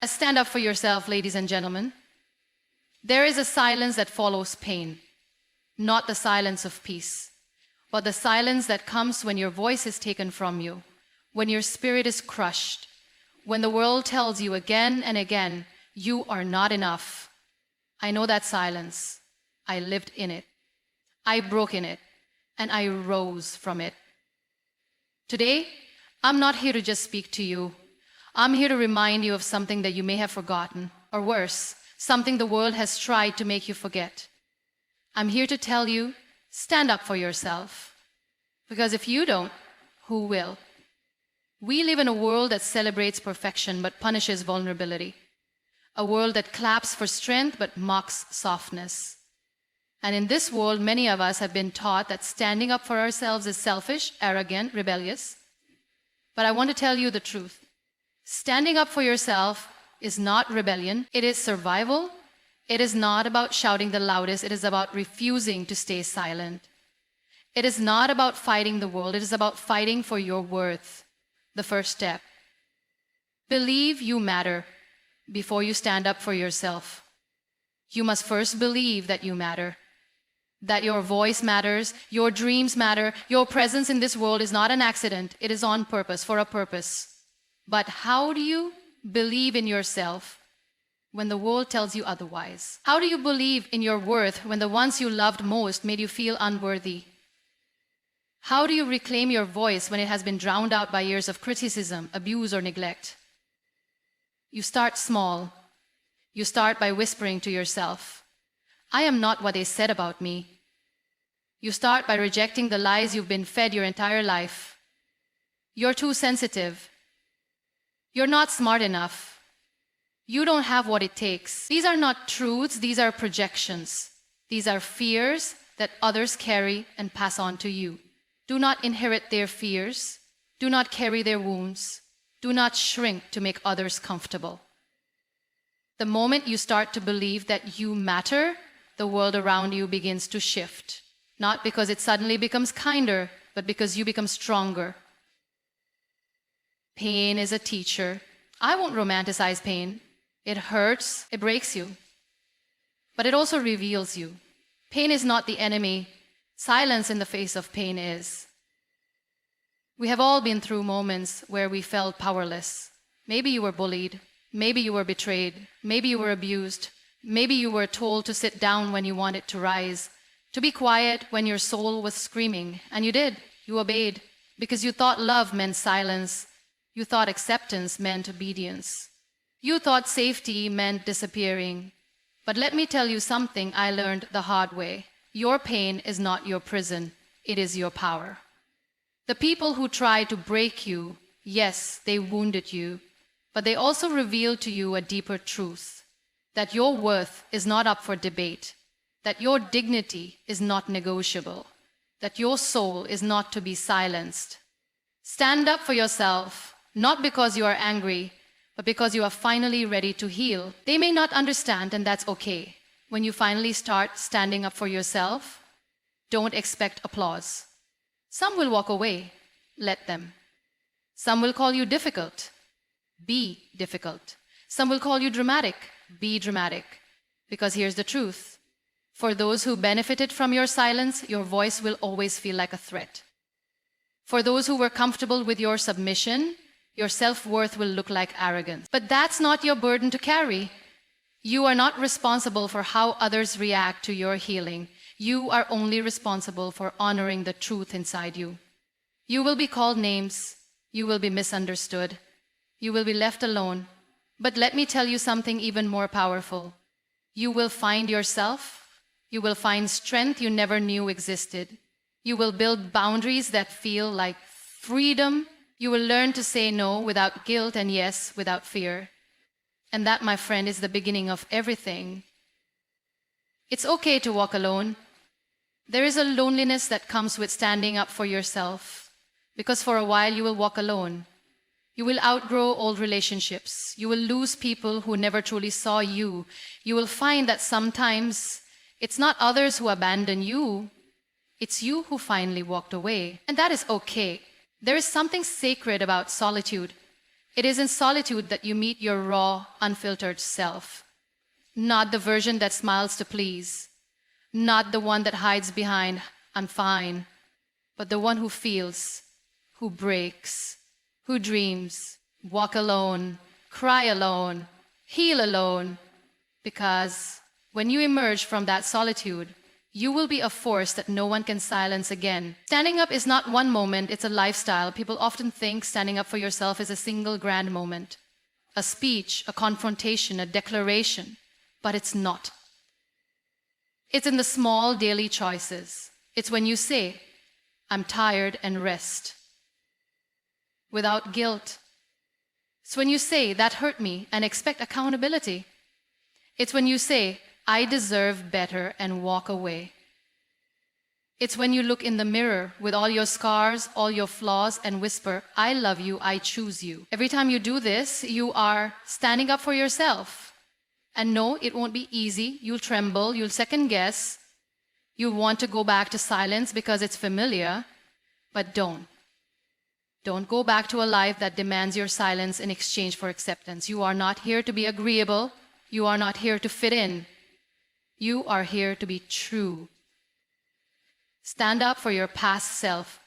Stand up for yourself, ladies and gentlemen. There is a silence that follows pain, not the silence of peace, but the silence that comes when your voice is taken from you, when your spirit is crushed, when the world tells you again and again, you are not enough. I know that silence. I lived in it. I broke in it, and I rose from it. Today, I'm not here to just speak to you. I'm here to remind you of something that you may have forgotten, or worse, something the world has tried to make you forget. I'm here to tell you, stand up for yourself. Because if you don't, who will? We live in a world that celebrates perfection but punishes vulnerability. A world that claps for strength but mocks softness. And in this world, many of us have been taught that standing up for ourselves is selfish, arrogant, rebellious. But I want to tell you the truth. Standing up for yourself is not rebellion. It is survival. It is not about shouting the loudest. It is about refusing to stay silent. It is not about fighting the world. It is about fighting for your worth. The first step. Believe you matter before you stand up for yourself. You must first believe that you matter. That your voice matters, your dreams matter, your presence in this world is not an accident. It is on purpose, for a purpose. But how do you believe in yourself when the world tells you otherwise? How do you believe in your worth when the ones you loved most made you feel unworthy? How do you reclaim your voice when it has been drowned out by years of criticism, abuse, or neglect? You start small. You start by whispering to yourself, I am not what they said about me. You start by rejecting the lies you've been fed your entire life. You're too sensitive. You're not smart enough. You don't have what it takes. These are not truths, these are projections. These are fears that others carry and pass on to you. Do not inherit their fears. Do not carry their wounds. Do not shrink to make others comfortable. The moment you start to believe that you matter, the world around you begins to shift. Not because it suddenly becomes kinder, but because you become stronger. Pain is a teacher. I won't romanticize pain. It hurts, it breaks you. But it also reveals you. Pain is not the enemy. Silence in the face of pain is. We have all been through moments where we felt powerless. Maybe you were bullied. Maybe you were betrayed. Maybe you were abused. Maybe you were told to sit down when you wanted to rise, to be quiet when your soul was screaming. And you did. You obeyed. Because you thought love meant silence. You thought acceptance meant obedience. You thought safety meant disappearing. But let me tell you something I learned the hard way. Your pain is not your prison. It is your power. The people who tried to break you, yes, they wounded you, but they also revealed to you a deeper truth, that your worth is not up for debate, that your dignity is not negotiable, that your soul is not to be silenced. Stand up for yourself, not because you are angry, but because you are finally ready to heal. They may not understand, and that's okay. When you finally start standing up for yourself, don't expect applause. Some will walk away. Let them. Some will call you difficult. Be difficult. Some will call you dramatic. Be dramatic. Because here's the truth. For those who benefited from your silence, your voice will always feel like a threat. For those who were comfortable with your submission, your self-worth will look like arrogance. But that's not your burden to carry. You are not responsible for how others react to your healing. You are only responsible for honoring the truth inside you. You will be called names. You will be misunderstood. You will be left alone. But let me tell you something even more powerful. You will find yourself. You will find strength you never knew existed. You will build boundaries that feel like freedom. You will learn to say no without guilt and yes without fear. And that, my friend, is the beginning of everything. It's okay to walk alone. There is a loneliness that comes with standing up for yourself, because for a while you will walk alone. You will outgrow old relationships. You will lose people who never truly saw you. You will find that sometimes it's not others who abandon you. It's you who finally walked away. And that is okay. There is something sacred about solitude. It is in solitude that you meet your raw, unfiltered self. Not the version that smiles to please, not the one that hides behind, "I'm fine," but the one who feels, who breaks, who dreams, walk alone, cry alone, heal alone. Because when you emerge from that solitude, you will be a force that no one can silence again. Standing up is not one moment, it's a lifestyle. People often think standing up for yourself is a single grand moment, a speech, a confrontation, a declaration, but it's not. It's in the small daily choices. It's when you say, "I'm tired," and rest, without guilt. It's when you say, "That hurt me," and expect accountability. It's when you say, "I deserve better," and walk away. It's when you look in the mirror with all your scars, all your flaws, and whisper, "I love you, I choose you." Every time you do this, you are standing up for yourself. And no, it won't be easy. You'll tremble, you'll second guess. You'll want to go back to silence because it's familiar. But don't. Don't go back to a life that demands your silence in exchange for acceptance. You are not here to be agreeable. You are not here to fit in. You are here to be true. Stand up for your past self.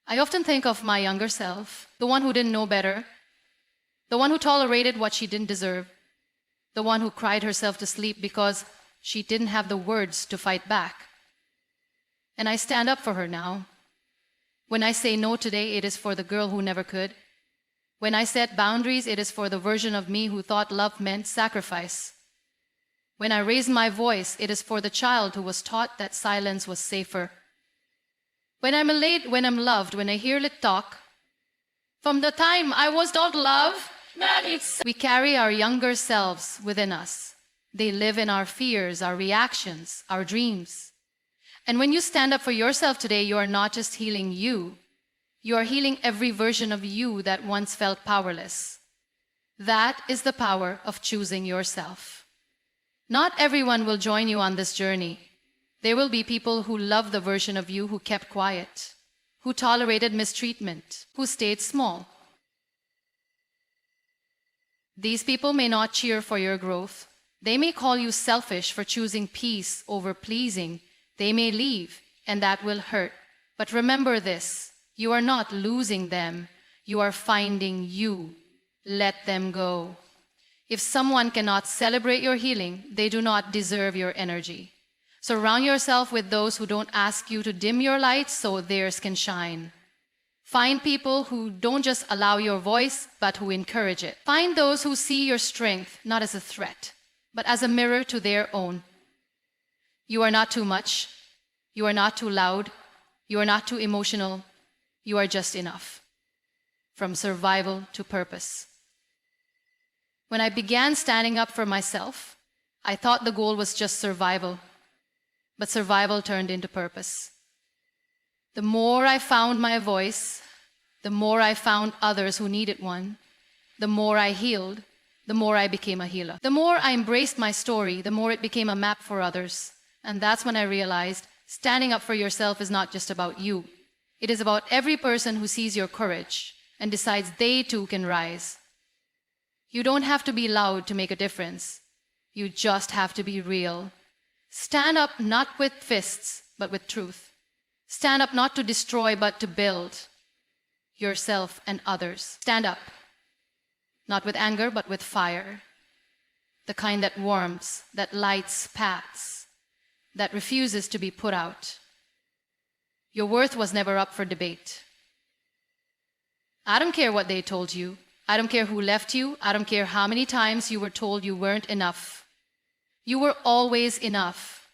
I often think of my younger self, the one who didn't know better, the one who tolerated what she didn't deserve, the one who cried herself to sleep because she didn't have the words to fight back. And I stand up for her now. When I say no today, it is for the girl who never could. When I set boundaries, it is for the version of me who thought love meant sacrifice. When I raise my voice, it is for the child who was taught that silence was safer. When I'm late, when I'm loved, when I hear lit talk, from the time I was taught love, we carry our younger selves within us. They live in our fears, our reactions, our dreams. And when you stand up for yourself today, you are not just healing you. You are healing every version of you that once felt powerless. That is the power of choosing yourself. Not everyone will join you on this journey. There will be people who love the version of you who kept quiet, who tolerated mistreatment, who stayed small. These people may not cheer for your growth. They may call you selfish for choosing peace over pleasing. They may leave, and that will hurt. But remember this, you are not losing them. You are finding you. Let them go. If someone cannot celebrate your healing, they do not deserve your energy. Surround yourself with those who don't ask you to dim your light so theirs can shine. Find people who don't just allow your voice, but who encourage it. Find those who see your strength not as a threat, but as a mirror to their own. You are not too much. You are not too loud. You are not too emotional. You are just enough. From survival to purpose. When I began standing up for myself, I thought the goal was just survival. But survival turned into purpose. The more I found my voice, the more I found others who needed one, the more I healed, the more I became a healer. The more I embraced my story, the more it became a map for others. And that's when I realized standing up for yourself is not just about you. It is about every person who sees your courage and decides they too can rise. You don't have to be loud to make a difference. You just have to be real. Stand up not with fists, but with truth. Stand up not to destroy, but to build yourself and others. Stand up, not with anger, but with fire. The kind that warms, that lights paths, that refuses to be put out. Your worth was never up for debate. I don't care what they told you. I don't care who left you. I don't care how many times you were told you weren't enough. You were always enough.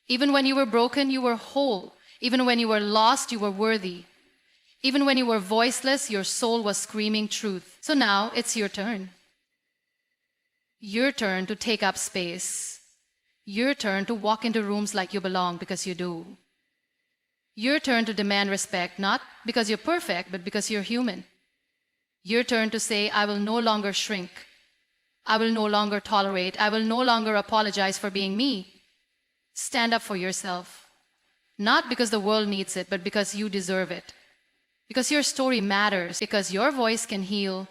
Even when you were broken, you were whole. Even when you were lost, you were worthy. Even when you were voiceless, your soul was screaming truth. So now it's your turn. Your turn to take up space. Your turn to walk into rooms like you belong because you do. Your turn to demand respect, not because you're perfect, but because you're human. Your turn to say, I will no longer shrink. I will no longer tolerate. I will no longer apologize for being me. Stand up for yourself. Not because the world needs it, but because you deserve it. Because your story matters. Because your voice can heal.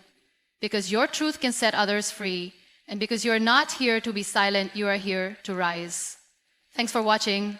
because your truth can set others free, and because you're not here to be silent, you are here to rise. Thanks for watching.